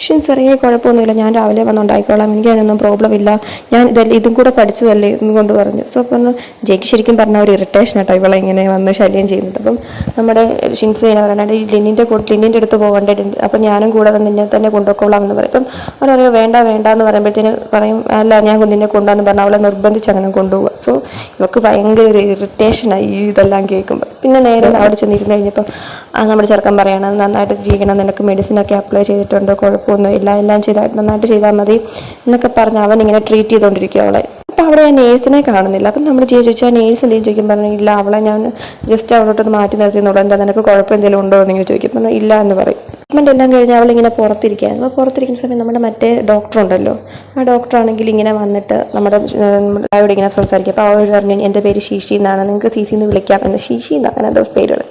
ഷിൻസ് അറിയാൻ കുഴപ്പമൊന്നുമില്ല, ഞാൻ രാവിലെ വന്ന് ഉണ്ടായിക്കോളാം, എനിക്ക് അതിനൊന്നും പ്രോബ്ലം ഇല്ല, ഞാൻ ഇതും കൂടെ പഠിച്ചതല്ലേ എന്ന് കൊണ്ട് പറഞ്ഞു. സോ അപ്പം ജയ്ക്ക് ശരിക്കും പറഞ്ഞാൽ ഒരു ഇറിറ്റേഷൻ ആട്ടോ ഇവളെ ഇങ്ങനെ വന്ന് ശല്യം ചെയ്യുന്നത്. അപ്പം നമ്മുടെ ഷിൻസ് ഇങ്ങനെ പറയണത്, ഈ ലിന്നിൻ്റെ അടുത്ത് പോകണ്ടേ, അപ്പം ഞാനും കൂടെ നിന്നെ തന്നെ കൊണ്ടുപോയിക്കോളാം എന്ന് പറയും. അപ്പം അവൻ അറിയാം വേണ്ട എന്ന് പറയുമ്പോഴത്തേന് പറയും, അല്ല ഞാൻ നിന്നെ കൊണ്ടുവന്ന് പറഞ്ഞാൽ അവളെ നിർബന്ധിച്ച് അങ്ങനെ കൊണ്ടുപോവുക. സോ ഇവൾക്ക് ഭയങ്കര ഒരു ഇറിറ്റേഷനായി ഇതെല്ലാം കേൾക്കുമ്പോൾ. പിന്നെ നേരെ അവിടെ ചെന്നിരുന്ന് കഴിഞ്ഞപ്പം നമ്മുടെ ചെറുക്കൻ പറയണം, നന്നായിട്ട് ജീവിക്കണം, നിനക്ക് മെഡിസിനൊക്കെ അപ്ലൈ ചെയ്തിട്ടുണ്ട്, കുഴപ്പമൊന്നും ഇല്ല, എല്ലാം നന്നായിട്ട് ചെയ്താൽ മതി എന്നൊക്കെ പറഞ്ഞ് അവൻ ഇങ്ങനെ ട്രീറ്റ് ചെയ്തുകൊണ്ടിരിക്കും അവളെ. അപ്പോൾ അവിടെ ആ നേഴ്സിനെ കാണുന്നില്ല. അപ്പം നമ്മൾ ചോദിച്ചാൽ ആ നേഴ്സ് എന്തെങ്കിലും ചോദിക്കും, പറഞ്ഞു ഇല്ല, അവളെ ഞാൻ ജസ്റ്റ് അവളോട്ടൊന്ന് മാറ്റി നിർത്തിയെന്നുള്ളൂ, എന്താ നിനക്ക് കുഴപ്പം എന്തെങ്കിലും ഉണ്ടോ എന്നിങ്ങനെ ചോദിക്കും. പറഞ്ഞു ഇല്ല എന്ന് പറയും. ട്രീറ്റ്മെൻ്റ് എല്ലാം കഴിഞ്ഞ് അവളിങ്ങനെ പുറത്തിരിക്കുകയാണ്. അപ്പോൾ പുറത്തിരിക്കുന്ന സമയം നമ്മുടെ മറ്റേ ഡോക്ടർ ഉണ്ടല്ലോ, ആ ഡോക്ടറാണെങ്കിൽ ഇങ്ങനെ വന്നിട്ട് നമ്മുടെ അവിടെ ഇങ്ങനെ സംസാരിക്കും. അപ്പോൾ അവർ പറഞ്ഞു, എൻ്റെ പേര് ശീശി എന്നാണ്, നിങ്ങൾക്ക് സി എന്ന് വിളിക്കാം എന്ന്, ശീശി എന്നാണ് അതോ പേരുകൾ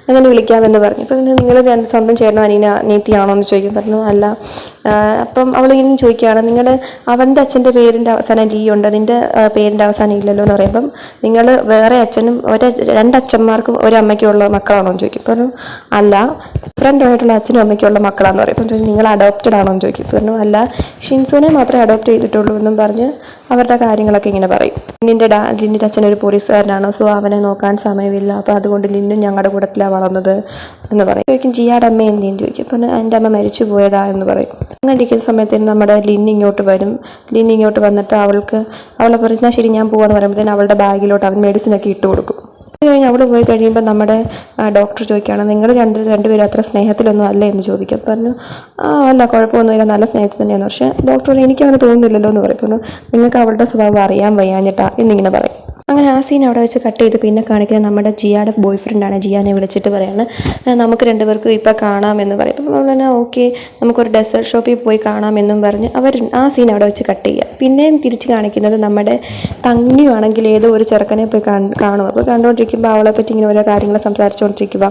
അങ്ങനെ വിളിക്കാമെന്ന് പറഞ്ഞു. അപ്പം നിങ്ങൾ സ്വന്തം ചേട്ടനോ അനിയത്തിയാണോ എന്ന് ചോദിക്കും. പറഞ്ഞു അല്ല. അപ്പം അവളിങ്ങനെ ചോദിക്കുകയാണ്, നിങ്ങൾ അവൻ്റെ അച്ഛൻ്റെ പേരിൻ്റെ അവസാനം ലീ ഉണ്ട്, നിൻ്റെ പേരിൻ്റെ അവസാനം ഇല്ലല്ലോ എന്ന് പറയുമ്പം നിങ്ങൾ വേറെ അച്ഛനും 2 അച്ഛന്മാർക്കും ഒരു അമ്മയ്ക്കുള്ള മക്കളാണോ എന്ന് ചോദിക്കും. പറഞ്ഞു അല്ല, ഡിഫറൻ്റായിട്ടുള്ള അച്ഛനും അമ്മയ്ക്കുള്ള മക്കളാന്ന് പറയും. അപ്പം ചോദിച്ചു നിങ്ങൾ അഡോപ്റ്റഡ് ആണോ എന്ന് ചോദിക്കും. പറഞ്ഞു അല്ല, ഷിൻസുവിനെ മാത്രമേ അഡോപ്റ്റ് ചെയ്തിട്ടുള്ളൂ എന്നും പറഞ്ഞ് അവരുടെ കാര്യങ്ങളൊക്കെ ഇങ്ങനെ പറയും. ലിന്നിൻ്റെ അച്ഛൻ ഒരു പോലീസുകാരനാണ്, സോ അവനെ നോക്കാൻ സമയമില്ല, അപ്പോൾ അതുകൊണ്ട് ലിന്നും ഞങ്ങളുടെ കൂട്ടത്തിലാണ് വളർന്നത് എന്ന് പറയും. ചോദിക്കും ജിയാടെ അമ്മ എന്തെന്ന് ചോദിക്കും. അപ്പം എൻ്റെ അമ്മ മരിച്ചു പോയതാ എന്ന് പറയും. അങ്ങനെ ഇരിക്കുന്ന സമയത്തിന് നമ്മുടെ ലിൻ ഇങ്ങോട്ട് വരും. ലിൻ ഇങ്ങോട്ട് വന്നിട്ട് അവളെ പറഞ്ഞാൽ ശരി ഞാൻ പോകാമെന്ന് പറയുമ്പോഴത്തേന് അവളുടെ ബാഗിലോട്ട് അവൻ മെഡിസിനൊക്കെ ഇട്ട് കൊടുക്കും. അത് കഴിഞ്ഞ് അവൾ പോയി കഴിയുമ്പോൾ നമ്മുടെ ഡോക്ടർ ചോദിക്കുകയാണ്, നിങ്ങൾ രണ്ടുപേരും അത്ര സ്നേഹത്തിലൊന്നും അല്ലേ എന്ന് ചോദിക്കും. പറഞ്ഞു അല്ല, കുഴപ്പമൊന്നുമില്ല, നല്ല സ്നേഹത്തിൽ തന്നെയാണ്. പക്ഷേ ഡോക്ടർ എനിക്ക് അങ്ങനെ തോന്നുന്നില്ലല്ലോ എന്ന് പറയും. നിങ്ങൾക്ക് അവളുടെ സ്വഭാവം അറിയാൻ വയ്യാഞ്ഞിട്ടാ എന്നിങ്ങനെ പറയും. അങ്ങനെ ആ സീൻ അവിടെ വെച്ച് കട്ട് ചെയ്ത് പിന്നെ കാണിക്കുന്നത് നമ്മുടെ ജിയാടെ ബോയ് ഫ്രണ്ടാണ്. ജിയാനെ വിളിച്ചിട്ട് പറയാണ്, നമുക്ക് 2 പേർക്ക് ഇപ്പോൾ കാണാമെന്ന് പറയും. അപ്പം നമ്മൾ തന്നെ ഓക്കെ, നമുക്കൊരു ഡെസേർട്ട് ഷോപ്പിൽ പോയി കാണാമെന്നും പറഞ്ഞ് അവർ ആ സീൻ അവിടെ വെച്ച് കട്ട് ചെയ്യുക. പിന്നെയും തിരിച്ച് കാണിക്കുന്നത് നമ്മുടെ തങ്ങിയാണെങ്കിൽ ഏതോ ഒരു ചെറുക്കനെ പോയി കാണും. അപ്പോൾ കണ്ടുകൊണ്ടിരിക്കുമ്പോൾ അവളെ പറ്റി ഇങ്ങനെ ഓരോ കാര്യങ്ങൾ സംസാരിച്ചുകൊണ്ടിരിക്കുക.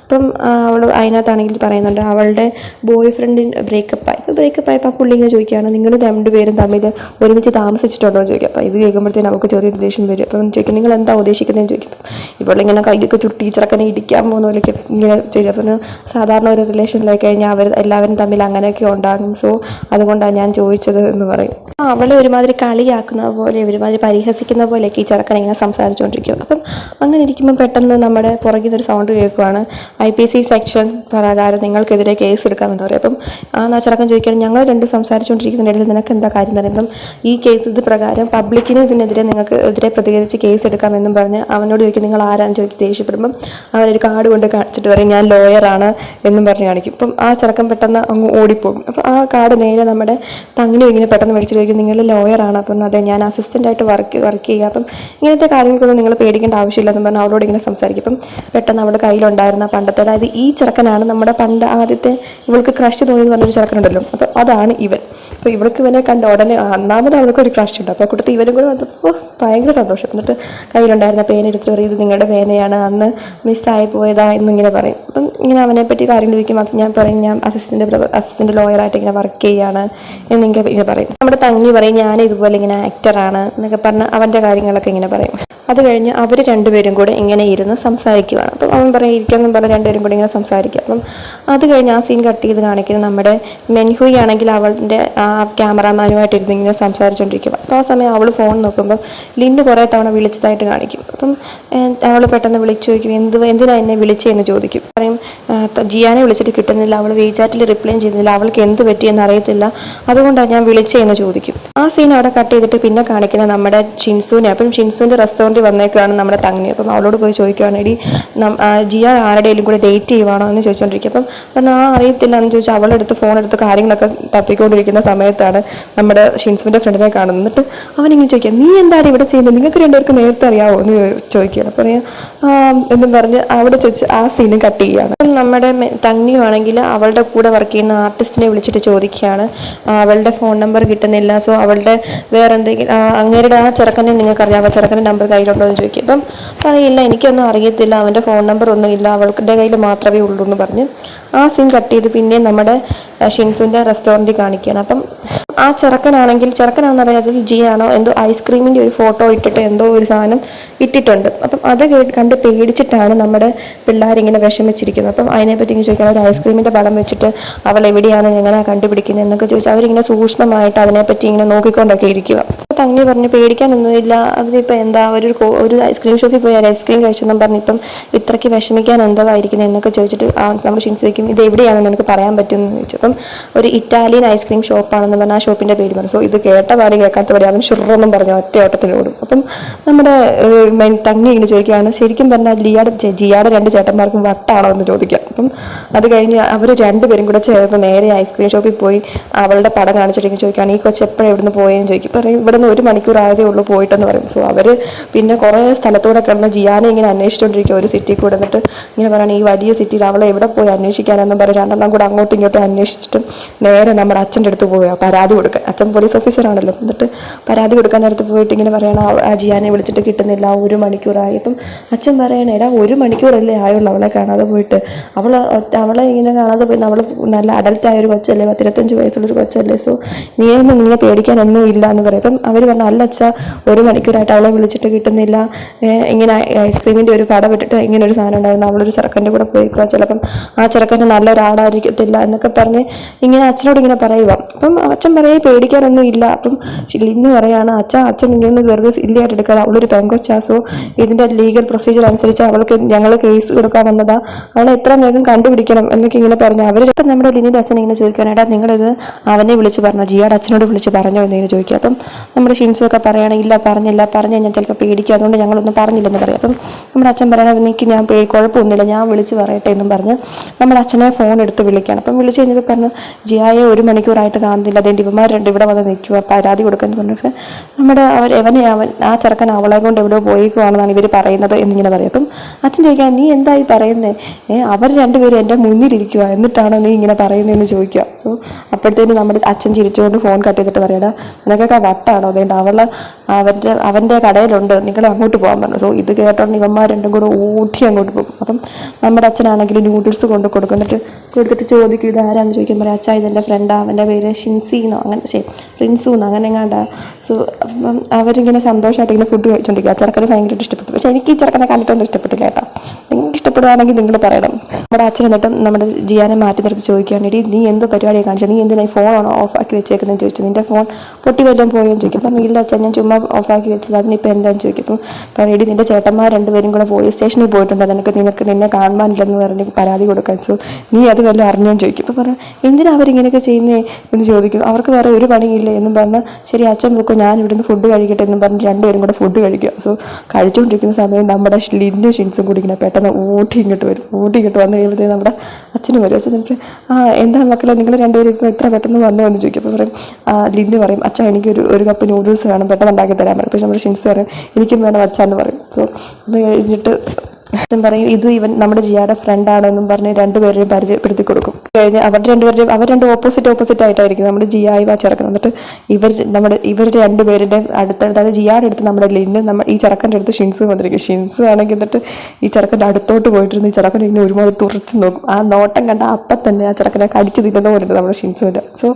അപ്പം അവൾ അതിനകത്താണെങ്കിൽ പറയുന്നുണ്ട് അവളുടെ ബോയ് ഫ്രണ്ടിന് ബ്രേക്കപ്പ് ആയപ്പോൾ പുള്ളി ഇങ്ങനെ ചോദിക്കുകയാണ്, നിങ്ങൾ 2 പേരും തമ്മിൽ ഒരുമിച്ച് താമസിച്ചിട്ടുണ്ടോ എന്ന് ചോദിക്കുക. അപ്പോൾ ഇത് കേൾക്കുമ്പോഴത്തേന് നമുക്ക് ചെറിയൊരു ദേഷ്യം വരും. അപ്പം ചോദിക്കും നിങ്ങൾ എന്താ ഉദ്ദേശിക്കുന്നതെന്ന് ചോദിക്കും. ഇവളിങ്ങനെ കൈയൊക്കെ ചുട്ടി ചെറുക്കനെ ഇടിക്കാൻ പോകുന്നതിലേക്ക് ഇങ്ങനെ ചെയ്യും. അപ്പം സാധാരണ ഒരു റിലേഷനിലായി കഴിഞ്ഞാൽ എല്ലാവരും തമ്മിൽ അങ്ങനെയൊക്കെ ഉണ്ടാകും. സോ അതുകൊണ്ടാണ് ഞാൻ ചോദിച്ചത് എന്ന് പറയും. അവളെ ഒരുമാതിരി കളിയാക്കുന്ന പോലെ ഒരുമാതിരി പരിഹസിക്കുന്ന പോലെയൊക്കെ ഈ ചെറുക്കനെ ഇങ്ങനെ സംസാരിച്ചുകൊണ്ടിരിക്കും. അപ്പം അങ്ങനെ ഇരിക്കുമ്പോൾ പെട്ടെന്ന് നമ്മുടെ പുറകിൽ നിന്നൊരു സൗണ്ട് കേൾക്കുവാണ്, IPC സെക്ഷൻ പ്രകാരം നിങ്ങൾക്കെതിരെ കേസ് എടുക്കാമെന്ന് പറയും. അപ്പം ആ ചെറുക്കൻ ചോദിക്കുകയാണ്, ഞങ്ങൾ 2 സംസാരിച്ചുകൊണ്ടിരിക്കുന്നതിനിടയിൽ നിനക്ക് എന്താ കാര്യം എന്ന് പറയുമ്പം ഈ കേസ് ഇത് പ്രകാരം പബ്ലിക്കിന് ഇതിനെതിരെ നിങ്ങൾക്ക് എതിരെ പ്രതികരിച്ച് കേസ് എടുക്കാമെന്നും പറഞ്ഞ് അവനോട് ചോദിക്കും നിങ്ങൾ ആരാന്ന് ചോദിക്കും. ദേഷ്യപ്പെടുമ്പം അവനൊരു കാർഡ് കൊണ്ട് കാണിച്ചിട്ട് പറയും ഞാൻ ലോയറാണ് എന്നും പറഞ്ഞ് കാണിക്കും. അപ്പം ആ ചെറുക്കൻ പെട്ടെന്ന് അങ്ങ് ഓടിപ്പോകും. അപ്പം ആ കാർഡ് നേരെ നമ്മുടെ തങ്ങിനും ഇങ്ങനെ പെട്ടെന്ന് മേടിച്ചിട്ട് ചോദിക്കും നിങ്ങൾ ലോയറാണ്. അപ്പം അതെ, ഞാൻ അസിസ്റ്റൻ്റായിട്ട് വർക്ക് ചെയ്യുക, അപ്പം ഇങ്ങനത്തെ കാര്യങ്ങൾക്കൊന്നും നിങ്ങൾ പേടിക്കേണ്ട ആവശ്യമില്ലെന്ന് പറഞ്ഞ് അവളോട് ഇങ്ങനെ സംസാരിക്കും. അപ്പം പെട്ടെന്ന് അവളുടെ കയ്യിലുണ്ടായിരുന്ന പണ്ടത്തെ, അതായത് ഈ ചെറുക്കനാണ് നമ്മുടെ പണ്ട് ആദ്യത്തെ ഇവൾക്ക് ക്രഷ് തോന്നിയെന്ന് പറഞ്ഞൊരു ചെറുക്കനുണ്ടല്ലോ, അപ്പം അതാണ് ഇവൻ. അപ്പോൾ ഇവൾക്ക് ഇവനെ കണ്ട ഉടനെ ഒന്നാമത് അവൾക്കൊരു ക്രഷ് ഉണ്ട്. അപ്പോൾ കൂട്ടത്തിൽ ഇവനും കൂടെ വന്നപ്പോൾ ഭയങ്കര സന്തോഷം. എന്നിട്ട് കയ്യിലുണ്ടായിരുന്ന പേന എടുത്ത് പറയും ഇത് നിങ്ങളുടെ പേനയാണ്, അന്ന് മിസ്സായി പോയതാ എന്നിങ്ങനെ പറയും. അപ്പം ഇങ്ങനെ അവനെ പറ്റി കാര്യങ്ങൾ ചോദിക്കും. ഞാൻ പറയും ഞാൻ അസിസ്റ്റൻ്റ് ലോയറായിട്ട് ഇങ്ങനെ വർക്ക് ചെയ്യുകയാണ് എന്നിങ്ങനെ ഇങ്ങനെ പറയും. നമ്മുടെ തങ്ങി പറയും ഞാൻ ഇതുപോലെ ഇങ്ങനെ ആക്ടറാണ് എന്നൊക്കെ പറഞ്ഞ് അവൻ്റെ കാര്യങ്ങളൊക്കെ ഇങ്ങനെ പറയും. അത് കഴിഞ്ഞ് അവർ 2 പേരും കൂടെ ഇങ്ങനെ ഇരുന്ന് സംസാരിക്കുകയാണ്. അപ്പം അവൻ പറയും ഇരിക്കുമെന്നും പറഞ്ഞ് 2 പേരും കൂടെ ഇങ്ങനെ സംസാരിക്കുക. അപ്പം അത് കഴിഞ്ഞ് ആ സീൻ കട്ട് ചെയ്ത് കാണിക്കുന്നത് നമ്മുടെ മെൻഹുയി ആണെങ്കിൽ അവളുടെ ആ ക്യാമറാമാനുമായിട്ട് ഇരുന്ന് ഇങ്ങനെ സംസാരിച്ചുകൊണ്ടിരിക്കും. അപ്പോൾ ആ സമയം അവൾ ഫോൺ നോക്കുമ്പോൾ ലിന്ന് കുറേ തവണ വിളിച്ചതായിട്ട് കാണിക്കും. അപ്പം അവൾ പെട്ടെന്ന് വിളിച്ചു ചോദിക്കും എന്തിനാ എന്നെ വിളിച്ചതെന്ന് ചോദിക്കും. പറയും ജിയാനെ വിളിച്ചിട്ട് കിട്ടുന്നില്ല, അവൾ വീചാറ്റിൽ റിപ്ലൈ ചെയ്യുന്നില്ല, അവൾക്ക് എന്ത് പറ്റിയെന്ന് അറിയത്തില്ല, അതുകൊണ്ടാണ് ഞാൻ വിളിച്ചതെന്ന് ചോദിക്കും. ആ സീൻ അവിടെ കട്ട് ചെയ്തിട്ട് പിന്നെ കാണിക്കുന്ന നമ്മുടെ ഷിൻസുവിനെ. അപ്പം ഷിൻസുവിൻ്റെ റെസ്റ്റോറൻറ്റിൽ വന്നേക്കാണ് നമ്മുടെ തങ്ങി. അപ്പം അവളോട് പോയി ചോദിക്കുകയാണ്, എടി ജിയ ആരുടെയും കൂടെ ഡേറ്റ് ചെയ്യുവാണോ എന്ന് ചോദിച്ചുകൊണ്ടിരിക്കും. അപ്പം ആ അറിയത്തില്ല എന്ന് ചോദിച്ചാൽ അവളുടെ അടുത്ത് ഫോൺ എടുത്ത് കാര്യങ്ങളൊക്കെ തപ്പിക്കൊണ്ടിരിക്കുന്ന സമയത്താണ് നമ്മുടെ ഷിൻസുവിൻ്റെ ഫ്രണ്ടിനെ കാണുന്നത്. എന്നിട്ട് അവനിങ്ങനെ ചോദിക്കുക, നീ എന്താണ് ഇവിടെ ചെയ്യുന്നത്, നിങ്ങൾക്ക് രണ്ടുപേർക്ക് നേരത്തെ അറിയാമോ എന്ന് ചോദിക്കുകയാണ്. അപ്പം എന്നും പറഞ്ഞ് അവിടെ ചോദിച്ച് ആ സീനും കട്ട് ചെയ്യുകയാണ്. നമ്മുടെ തങ്ങിയുവാണെങ്കിൽ അവളുടെ കൂടെ വർക്ക് ചെയ്യുന്ന ആർട്ടിസ്റ്റിനെ വിളിച്ചിട്ട് ചോദിക്കുകയാണ്, അവളുടെ ഫോൺ നമ്പർ കിട്ടുന്നില്ല, സോ അവളുടെ വേറെ എന്തെങ്കിലും അങ്ങേരുടെ ആ ചെറുക്കനെ നിങ്ങൾക്ക് അറിയാമോ, ചെറുക്കൻ്റെ നമ്പർ കയ്യിലുണ്ടോ എന്ന് ചോദിക്കും. അപ്പം പറയില്ല, എനിക്കൊന്നും അറിയത്തില്ല, അവൻ്റെ ഫോൺ നമ്പർ ഒന്നും ഇല്ല, അവളുടെ കയ്യിൽ മാത്രമേ ഉള്ളൂ എന്ന് പറഞ്ഞ് ആ സീൻ കട്ട് ചെയ്ത് പിന്നെ നമ്മുടെ ഷിൻസുവിൻ്റെ റെസ്റ്റോറൻറ്റിൽ കാണിക്കുകയാണ്. അപ്പം ആ ചെറുക്കനാണെന്ന് അറിയാതെ ജിയാണോ എന്തോ ഐസ്ക്രീമിൻ്റെ ഒരു ഫോട്ടോ ഇട്ടിട്ട് എന്തോ ഒരു സാധനം ഇട്ടിട്ടുണ്ട്. അപ്പം അത് കണ്ട് പേടിച്ചിട്ടാണ് നമ്മുടെ പിള്ളേരിങ്ങനെ വിഷമിച്ചിരിക്കുന്നത്. അപ്പം അതിനെപ്പറ്റി ഇങ്ങനെ ചോദിക്കണം, ഒരു ഐസ്ക്രീമിൻ്റെ പടം വെച്ചിട്ട് അവൾ എവിടെയാണ് എങ്ങനെയാണ് കണ്ടുപിടിക്കുന്നത് എന്നൊക്കെ ചോദിച്ചാൽ അവരിങ്ങനെ സൂക്ഷ്മമായിട്ട് അതിനെപ്പറ്റി ഇങ്ങനെ നോക്കിക്കൊണ്ടൊക്കെ ഇരിക്കുക. തങ്ങി പറഞ്ഞ് പേടിക്കാനൊന്നുമില്ല, അതിലിപ്പോൾ എന്താ ഒരു ഐസ്ക്രീം ഷോപ്പിൽ പോയി ഐസ്ക്രീം കഴിച്ചെന്നും പറഞ്ഞ് ഇപ്പം ഇത്രയ്ക്ക് വിഷമിക്കാൻ എന്തായിരിക്കുന്നത് എന്നൊക്കെ ചോദിച്ചിട്ട് നമ്മൾ ഷിൻസുവയ്ക്കും ഇത് എവിടെയാണെന്ന് എനിക്ക് പറയാൻ പറ്റുമെന്ന് ചോദിച്ചു. അപ്പം ഒരു ഇറ്റാലിയൻ ഐസ്ക്രീം ഷോപ്പാണെന്ന് പറഞ്ഞാൽ ആ ഷോപ്പിൻ്റെ പേര് പറഞ്ഞു. സോ ഇത് കേട്ട പാടി കേൾക്കാത്ത പാടി അവൻ ഷുറൊന്നും പറഞ്ഞു ഒറ്റ ഓട്ടത്തിനോടും. അപ്പം നമ്മുടെ തങ്ങി ഇങ്ങനെ ചോദിക്കുകയാണ്, ശരിക്കും പറഞ്ഞാൽ ജിയാടെ രണ്ട് ചേട്ടന്മാർക്കും വട്ടാണോ എന്ന് ചോദിക്കാം. അപ്പം അത് കഴിഞ്ഞ് അവർ രണ്ടുപേരും കൂടെ ചേർന്ന് നേരെ ഐസ്ക്രീം ഷോപ്പിൽ പോയി അവളുടെ പടം കാണിച്ചിട്ട് ചോദിക്കുകയാണ്, ഈ കൊച്ച് എപ്പോഴും ഇവിടുന്ന് പോയെന്ന് ചോദിക്കും. പറയും ഇവിടെ നിന്ന് 1 മണിക്കൂർ ആയതേ ഉള്ളൂ പോയിട്ടെന്ന് പറയും. സോ അവർ പിന്നെ കുറേ സ്ഥലത്തൂടെ കിടന്ന് ജിയാനെ ഇങ്ങനെ അന്വേഷിച്ചുകൊണ്ടിരിക്കുക, ഒരു സിറ്റി കൂടെ. എന്നിട്ട് ഇങ്ങനെ പറയുകയാണ്, ഈ വലിയ സിറ്റിയിൽ അവളെ എവിടെ പോയി അന്വേഷിക്കാനെന്നും പറയും. രണ്ടെണ്ണം കൂടെ അങ്ങോട്ടും ഇങ്ങോട്ടും അന്വേഷിച്ചിട്ട് നേരെ നമ്മുടെ അച്ഛൻ്റെ അടുത്ത് പോവുക പരാതി കൊടുക്കാൻ. അച്ഛൻ പോലീസ് ഓഫീസറാണല്ലോ. എന്നിട്ട് പരാതി കൊടുക്കാൻ നേരത്ത് പോയിട്ട് ഇങ്ങനെ പറയണം, ആ ജിയാനെ വിളിച്ചിട്ട് കിട്ടുന്നില്ല, 1 മണിക്കൂറായി. അപ്പം അച്ഛൻ പറയണേ, എടാ 1 മണിക്കൂറല്ലേ ആയുള്ളൂ അവളെ കാണാതെ പോയിട്ട്, അവളെ ഇങ്ങനെ കാണാതെ പോയി, അവൾ നല്ല അഡൽട്ടായ ഒരു കൊച്ചല്ലേ, 25 വയസ്സുള്ളൊരു കൊച്ചല്ലേ, സോ നിങ്ങളെ പേടിക്കാനൊന്നും ഇല്ല എന്ന് പറയും. അപ്പം അവർ പറഞ്ഞു, അല്ല അച്ഛാ 1 മണിക്കൂറായിട്ട് അവളെ വിളിച്ചിട്ട് കിട്ടുന്നില്ല, ഇങ്ങനെ ഐസ്ക്രീമിൻ്റെ ഒരു കട വിട്ടിട്ട് ഇങ്ങനെ ഒരു സാധനം ഉണ്ടായിരുന്നു, അവളൊരു ചെറുക്കൻ്റെ കൂടെ പോയിക്കുക, ചിലപ്പം ആ ചെറുക്കൻ്റെ നല്ലൊരാളായിരിക്കത്തില്ല എന്നൊക്കെ പറഞ്ഞ് ഇങ്ങനെ അച്ഛനോട് ഇങ്ങനെ പറയുക. അപ്പം അച്ഛൻ പറയും പേടിക്കാനൊന്നും ഇല്ല. അപ്പം ലിന്നു പറയാണ്, അച്ഛൻ ഇങ്ങനെ വെറുതെ ഇല്ലായിട്ട് എടുക്കാതെ, അവളൊരു പെങ്കൊച്ചാസോ ഇതിൻ്റെ ലീഗൽ പ്രൊസീജിയർ അനുസരിച്ച് അവൾക്ക് ഞങ്ങൾ കേസ് കൊടുക്കാൻ വന്നതാ, അവളെ എത്ര വേഗം കണ്ടുപിടിക്കണം എന്നൊക്കെ ഇങ്ങനെ പറഞ്ഞു. അവരൊക്കെ നമ്മുടെ ലിനിൻ്റെ അച്ഛൻ ഇങ്ങനെ ചോദിക്കാനായിട്ടാ, നിങ്ങളിത് അവനെ വിളിച്ച് പറഞ്ഞോ, ജിയാടെ അച്ഛനോട് വിളിച്ച് പറഞ്ഞോ എന്നിങ്ങനെ ചോദിക്കുക. അപ്പം നമ്മുടെ ഷിൻസുവൊക്കെ പറയുകയാണെങ്കിൽ ഇല്ല പറഞ്ഞില്ല, പറഞ്ഞു കഴിഞ്ഞാൽ ചിലപ്പോൾ പേടിക്കുക, അതുകൊണ്ട് ഞങ്ങളൊന്നും പറഞ്ഞില്ലെന്ന് പറയും. അപ്പം നമ്മുടെ അച്ഛൻ പറയണത് എനിക്ക് ഞാൻ കുഴപ്പമൊന്നുമില്ല, ഞാൻ വിളിച്ച് പറയട്ടെ എന്നും പറഞ്ഞ് നമ്മുടെ അച്ഛനെ ഫോൺ എടുത്ത് വിളിക്കുകയാണ്. അപ്പം വിളിച്ച് കഴിഞ്ഞപ്പോൾ പറഞ്ഞു, ജിയായെ 1 മണിക്കൂറായിട്ട് കാണുന്നില്ല, അതുകൊണ്ട് ഇവന്മാർ ഇവിടെ വന്ന് നിൽക്കുക, പരാതി കൊടുക്കാന്ന് പറഞ്ഞിട്ട് നമ്മുടെ ആ ചെറുക്കൻ അവളെ കൊണ്ട് എവിടെ പോയിക്കുവാണെന്നാണ് ഇവർ പറയുന്നത് എന്നിങ്ങനെ പറയും. അപ്പം അച്ഛൻ ചോദിക്കുക, നീ എന്തായി പറയുന്നത്, അവർ രണ്ടുപേരും എൻ്റെ മുന്നിലിരിക്കുക, എന്നിട്ടാണോ നീ ഇങ്ങനെ പറയുന്നതെന്ന് ചോദിക്കുക. സോ അപ്പോഴത്തേനും നമ്മുടെ അച്ഛൻ ചിരിച്ചുകൊണ്ട് ഫോൺ കട്ട് ചെയ്തിട്ട് പറയടാ, നിനക്കൊക്കെ വട്ടാണോ, അതുകൊണ്ട് അവൻ്റെ കടയിലുണ്ട്, നിങ്ങൾ അങ്ങോട്ട് പോകാൻ പറഞ്ഞു. സോ ഇത് കേട്ടോണ്ട് ഇവന്മാർ രണ്ടും കൂടെ ഊട്ടി അങ്ങോട്ട് പോകും. അപ്പം നമ്മുടെ അച്ഛനാണെങ്കിൽ നൂഡിൽസ് കൊണ്ട് കൊടുത്തിട്ട് ചോദിക്കും ഇത് ആരാന്ന് ചോദിക്കാൻ പറയാം, അച്ഛാ ഇതെൻ്റെ ഫ്രണ്ടാ, അവൻ്റെ പേര് ഷിൻസിന്നോ പ്രിൻസുന്നോ അങ്ങനെ എങ്ങാണ്ടാ. സോ അപ്പം അവരിങ്ങനെ സന്തോഷമായിട്ട് ഇങ്ങനെ ഫുഡ് കഴിച്ചുകൊണ്ടിരിക്കുക. ചെറുക്കനെ ഭയങ്കരമായിട്ട് ഇഷ്ടപ്പെട്ടു. പക്ഷേ എനിക്ക് ഈ ചെറുക്കനെ കണ്ടിട്ടൊന്നും ഇഷ്ടപ്പെട്ടില്ല കേട്ടോ. നിങ്ങൾക്ക് ഇഷ്ടപ്പെടുകയാണെങ്കിൽ നിങ്ങൾ പറയണം. നമ്മുടെ അച്ഛൻ എന്നിട്ടും നമ്മുടെ ജിയാനെ മാറ്റി നിർത്തി ചോദിക്കുകയാണ്, എടി നീ എന്ത് പരിപാടിയാണ് കാണിച്ചത്, നീ എന്തിനായി ഫോണാണോ ഓഫാക്കി വെച്ചേക്കുന്നതെന്ന് ചോദിച്ചു. നിൻ്റെ ഫോൺ പൊട്ടി വല്ലതും പോയെന്ന് ചോദിക്കും. അപ്പം ഇല്ല അച്ഛൻ, ഞാൻ ചുമ്മാ ഓഫാക്കി വെച്ചത്, അതിനിപ്പോൾ എന്താണെന്ന് ചോദിക്കും. അപ്പം എടി നിൻ്റെ ചേട്ടന്മാർ രണ്ടുപേരും കൂടെ പോലീസ് സ്റ്റേഷനിൽ പോയിട്ടുണ്ട്, നിന്നെ കാണാനില്ലെന്ന് പറഞ്ഞ് പരാതി കൊടുക്കാൻ. സോ നീ അത് വല്ലതും അറിഞ്ഞോന്ന് ചോദിക്കും. അപ്പോൾ പറഞ്ഞു, എന്തിനാ അവരിങ്ങനെയൊക്കെ ചെയ്യുന്നേ എന്ന് ചോദിക്കും. അവർക്ക് വേറെ ഒരു പണിയില്ലേ എന്നും പറഞ്ഞാൽ ശരി അച്ഛൻ പോക്കും, ഞാൻ ഇവിടുന്ന് ഫുഡ് കഴിക്കട്ടെ എന്നും പറഞ്ഞ് രണ്ടുപേരും കൂടെ ഫുഡ് കഴിക്കുക. സോ കഴിച്ചുകൊണ്ടിരിക്കുന്ന സമയം നമ്മുടെ ലിന്നു ഷിൻസും കൂടി ഇങ്ങനെ പെട്ടെന്ന് ഊട്ടി ഇങ്ങോട്ട് വന്നു കഴിയുമ്പോഴത്തേക്ക് നമ്മുടെ അച്ഛനും വരും. അച്ഛൻ എനിക്ക് എന്താ മക്കളെ നിങ്ങൾ രണ്ടുപേരും ഇപ്പോൾ എത്ര പെട്ടെന്ന് വന്നോ എന്ന് ചോദിക്കും. അപ്പോൾ പറയും, ലിന്നു പറയും, അച്ഛാ ഒരു കപ്പ് നൂഡിൽസ് വേണം, പെട്ടെന്ന് ഉണ്ടാക്കി തരാൻ പറയും. പക്ഷേ നമ്മുടെ ഷിൻസ് പറയും, എനിക്കും വേണം അച്ഛാന്ന് പറയും. സോ അത് കഴിഞ്ഞിട്ട് അച്ഛൻ പറയും, ഇത് നമ്മുടെ ജിയാടെ ഫ്രണ്ടാണെന്നും പറഞ്ഞ് രണ്ടുപേരെയും പരിചയപ്പെടുത്തി കൊടുക്കും. കഴിഞ്ഞ് അവർ രണ്ടും ഓപ്പോസിറ്റ് ആയിട്ടായിരിക്കും നമ്മുടെ ജിയായി ചെറുക്കൻ. എന്നിട്ട് ഇവർ രണ്ടുപേരുടെ അടുത്തടുത്ത്, അതായത് ജിയാടെ അടുത്ത് നമ്മുടെ ലിന്ന്, ഈ ചെറുക്കൻ്റെ അടുത്ത് ഷിൻസു വന്നിരിക്കും. ഷിൻസു ആണെങ്കിൽ എന്നിട്ട് ഈ ചെറുക്കൻ്റെ അടുത്തോട്ട് പോയിട്ടിരുന്ന് ഈ ചെറുക്കൻ ഇങ്ങനെ ഒരുമാതിരി തുറച്ച് നോക്കും. ആ നോട്ടം കണ്ട അപ്പം തന്നെ ആ ചെറുക്കനെ കടിച്ചു തിന്നുന്നവരുണ്ട് നമ്മുടെ ഷിൻസുവിൻ്റെ. സോ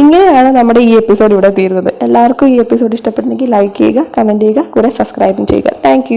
ഇങ്ങനെയാണ് നമ്മുടെ ഈ എപ്പിസോഡ് ഇവിടെ തീരുന്നത്. എല്ലാവർക്കും ഈ എപ്പിസോഡ് ഇഷ്ടപ്പെട്ടെങ്കിൽ ലൈക്ക് ചെയ്യുക, കമൻറ്റ് ചെയ്യുക, കൂടെ സബ്സ്ക്രൈബും ചെയ്യുക. താങ്ക്